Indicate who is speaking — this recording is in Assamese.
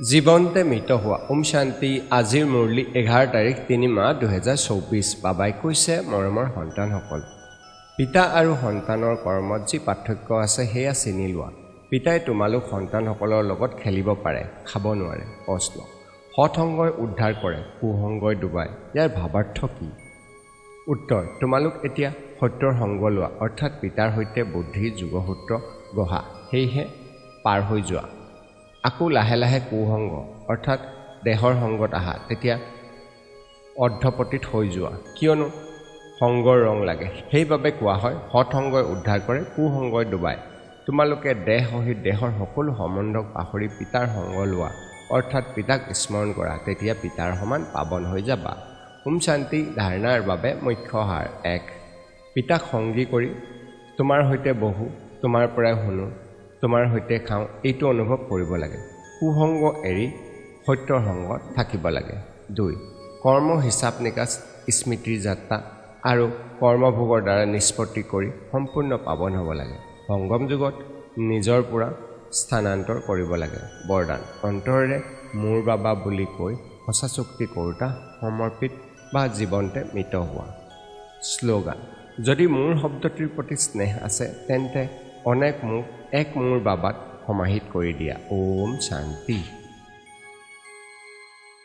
Speaker 1: জীৱন্তে মৃত হোৱা ওম শান্তি। আজিৰ মুৰলী 11 তাৰিখ 3 মাহ 2024। বাবাই কৈছে, মৰমৰ সন্তানসকল, পিতা আৰু সন্তানৰ কৰ্মত যি পাৰ্থক্য আছে সেয়া চিনি লোৱা। পিতাই তোমালোক সন্তানসকলৰ লগত খেলিব পাৰে, খাব নোৱাৰে। প্ৰশ্ন, সৎসংগই উদ্ধাৰ কৰে, কুসংগই ডুবায়। ইয়াৰ ভাৱাৰ্থ কি? উত্তৰ, তোমালোক এতিয়া সত্যৰ সংগ লোৱা, অৰ্থাৎ পিতাৰ সৈতে বুদ্ধিৰ যোগসূত্ৰ গঢ়া, সেয়েহে পাৰ হৈ যোৱা। আকৌ লাহে লাহে কুসংগ অৰ্থাৎ দেহৰ সংগত আহা, তেতিয়া অৰ্ধপতিত হৈ যোৱা, কিয়নো সংগৰ ৰং লাগে। সেইবাবে কোৱা হয় সৎসংগই উদ্ধাৰ কৰে, কুসংগই ডুবায়। তোমালোকে দেহ সহিত দেহৰ সকলো সম্বন্ধক পাহৰি পিতাৰ সংগ লোৱা, অৰ্থাৎ পিতাক স্মৰণ কৰা, তেতিয়া পিতাৰ সমান পাৱন হৈ যাবা। ওম শান্তি ধাৰণাৰ বাবে মুখ্য সাৰ 1। পিতাক সংগী কৰি তোমাৰ সৈতে বহো, তোমাৰ পৰাই শুনো, তোমাৰ সৈতে খাওঁ, এইটো অনুভৱ কৰিব লাগে। কুসংগ এৰি সত্যৰ সংগত থাকিব লাগে। 2। কৰ্ম হিচাপ নিকাচ, স্মৃতিৰ যাত্ৰা আৰু কৰ্মভোগৰ দ্বাৰা নিষ্পত্তি কৰি সম্পূৰ্ণ পাৱন হ'ব লাগে। সংগম যুগত নিজৰ পৰা স্থানান্তৰ কৰিব লাগে। বৰদান, অন্তৰেৰে মোৰ বাবা বুলি কৈ সঁচা চুক্তি কৰোঁতা, সমৰ্পিত বা জীৱন্তে মৃত হোৱা। শ্লোগান, যদি মোৰ শব্দটিৰ প্ৰতি স্নেহ আছে তেন্তে এক মোৰ বাবাত সমাহিত কৰি দিয়া। ওম শান্তি।